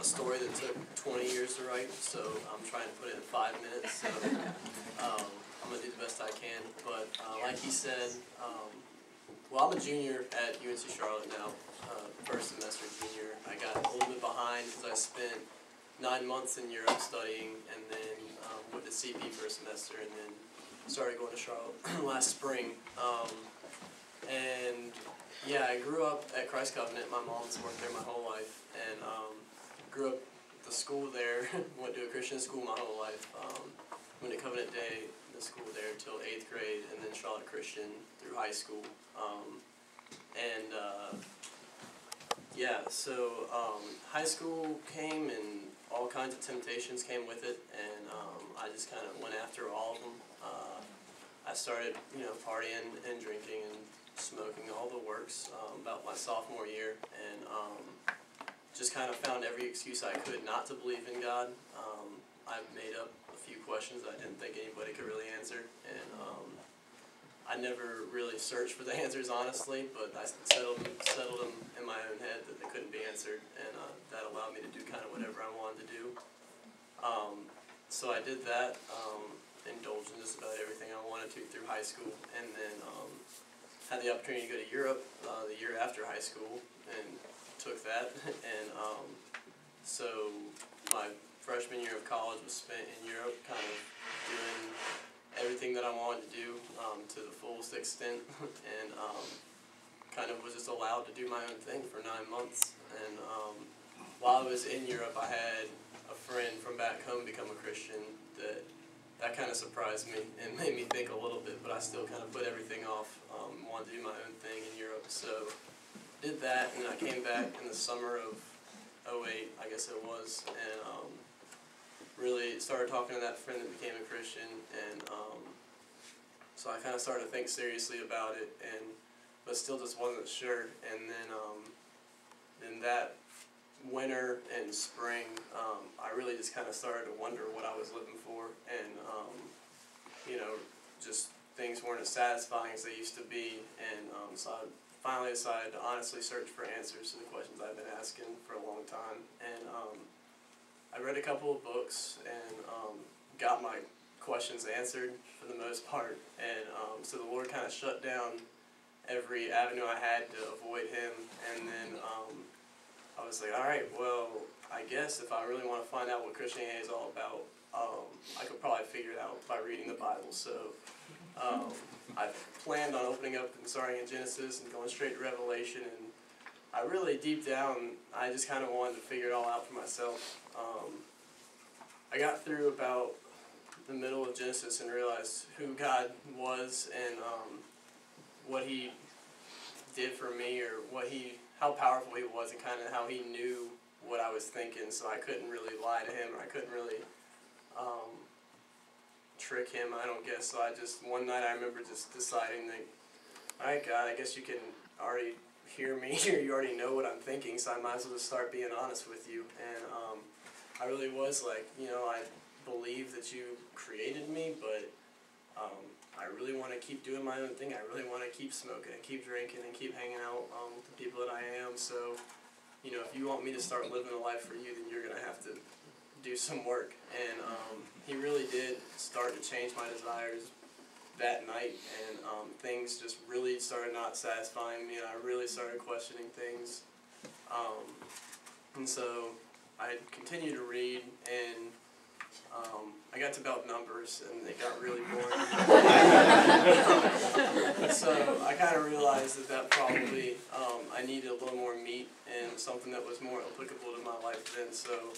story that took 20 years to write, so I'm trying to put it in 5 minutes. So I'm going to do the best I can. But like he said, well, I'm a junior at UNC Charlotte now, first semester junior. I got a little bit behind because I spent 9 months in Europe studying, and then went to CP for a semester, and then started going to Charlotte last spring. And yeah, I grew up at Christ Covenant. My mom's worked there my whole life, and grew up at the school there. Went to a Christian school my whole life. Went to Covenant Day, the school there, till 8th grade, and then Charlotte Christian through high school. Yeah, so high school came, and all kinds of temptations came with it, and I just kind of went after all of them. I started, partying and drinking and smoking, all the works, about my sophomore year, and just kind of found every excuse I could not to believe in God. I made up a few questions I didn't think anybody could really answer, and I never really searched for the answers, honestly, but I settled them in my own head that they couldn't be answered, and that allowed me to do kind of whatever I wanted to do. So I did that, indulged in just about everything I wanted to through high school, and then had the opportunity to go to Europe the year after high school, and took that, and so my freshman year of college was spent in Europe, kind of doing everything that I wanted to do to the fullest extent, and kind of was just allowed to do my own thing for 9 months. And while I was in Europe, I had a friend from back home become a Christian. That kind of surprised me and made me think a little bit, but I still kind of put everything off, wanted to do my own thing in Europe. So did that, and I came back in the summer of 2008, I guess it was, and really started talking to that friend that became a Christian, and so I kind of started to think seriously about it, but still just wasn't sure. And then that winter and spring, I really just kind of started to wonder what I was living for, and just things weren't as satisfying as they used to be, and so I finally decided to honestly search for answers to the questions I've been asking for a long time. And I read a couple of books and got my questions answered for the most part, and so the Lord kind of shut down every avenue I had to avoid Him, and then I was like, alright, well, I guess if I really want to find out what Christianity is all about, I could probably figure it out by reading the Bible. So I planned on opening up and starting in Genesis and going straight to Revelation, and I really, deep down, I just kind of wanted to figure it all out for myself. I got through about the middle of Genesis and realized who God was, and what He did for me, or how powerful He was, and kind of how He knew what I was thinking. So I couldn't really lie to Him, or I couldn't really trick Him, I don't guess. So one night I remember just deciding that, alright God, I guess you can already hear me, or you already know what I'm thinking, so I might as well just start being honest with you. And I really was like, I believe that you created me, but I really want to keep doing my own thing. I really want to keep smoking and keep drinking and keep hanging out with the people that I am. So, if you want me to start living a life for you, then you're going to have to do some work. And He really did start to change my desires that night, and things just really started not satisfying me, and I really started questioning things. And so I continued to read, and I got to about Numbers, and it got really boring. So I kind of realized that probably I needed a little more meat and something that was more applicable to my life then. So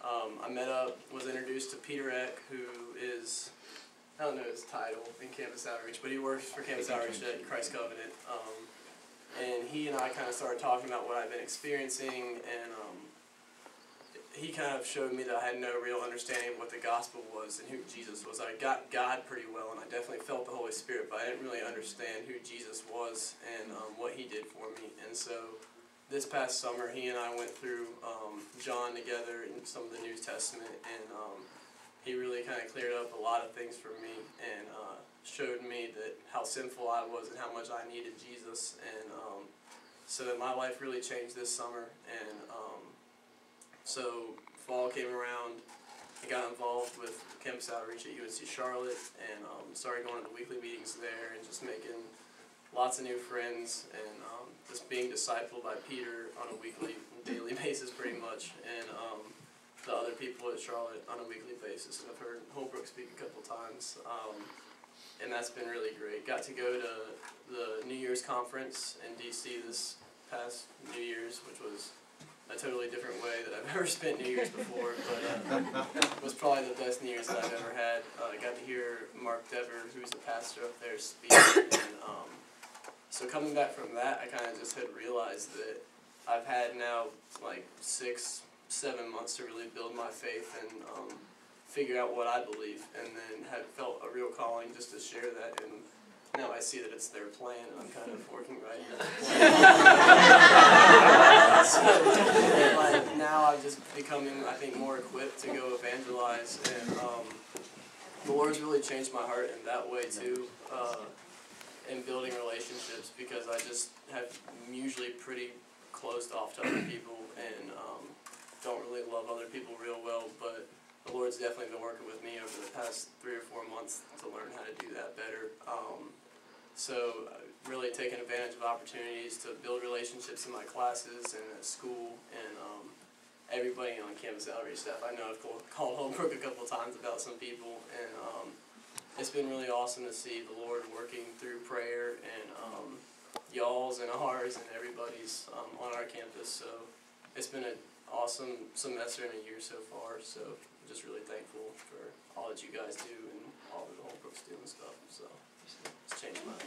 I was introduced to Peter Eck, who is, I don't know his title in Campus Outreach, but he works for Campus Outreach at Christ Covenant. And he and I kind of started talking about what I've been experiencing, and he kind of showed me that I had no real understanding of what the gospel was and who Jesus was. I got God pretty well, and I definitely felt the Holy Spirit, but I didn't really understand who Jesus was and what He did for me. And so this past summer, he and I went through John together and some of the New Testament, and he really kind of cleared up a lot of things for me, and showed me that how sinful I was and how much I needed Jesus. And so my life really changed this summer, and So fall came around, I got involved with campus outreach at UNC Charlotte, and started going to the weekly meetings there and just making lots of new friends, and just being discipled by Peter on a weekly, daily basis pretty much, and the other people at Charlotte on a weekly basis. And I've heard Holbrook speak a couple times, and that's been really great. Got to go to the New Year's conference in DC this past New Year's, which was a totally different way that I've ever spent New Year's before, but it was probably the best New Year's that I've ever had. I got to hear Mark Dever, who's the pastor up there, speak, and so coming back from that, I kind of just had realized that I've had now like 6-7 months to really build my faith and figure out what I believe, and then had felt a real calling just to share that, and now I see that it's their plan, and I'm kind of working right in that plan. So, like, now I'm just becoming, I think, more equipped to go evangelize, and the Lord's really changed my heart in that way too, in building relationships, because I just have usually pretty closed off to other people, and don't really love other people real well, but the Lord's definitely been working with me over the past 3 or 4 months to learn how to do that better. So really taking advantage of opportunities to build relationships in my classes and at school, and everybody on campus outreach staff. I know I've called Holbrook a couple of times about some people, and it's been really awesome to see the Lord working through prayer and y'all's and ours and everybody's on our campus. So it's been an awesome semester and a year so far. So I'm just really thankful for all that you guys do and all that Holbrook's do and stuff. So it's changed my life.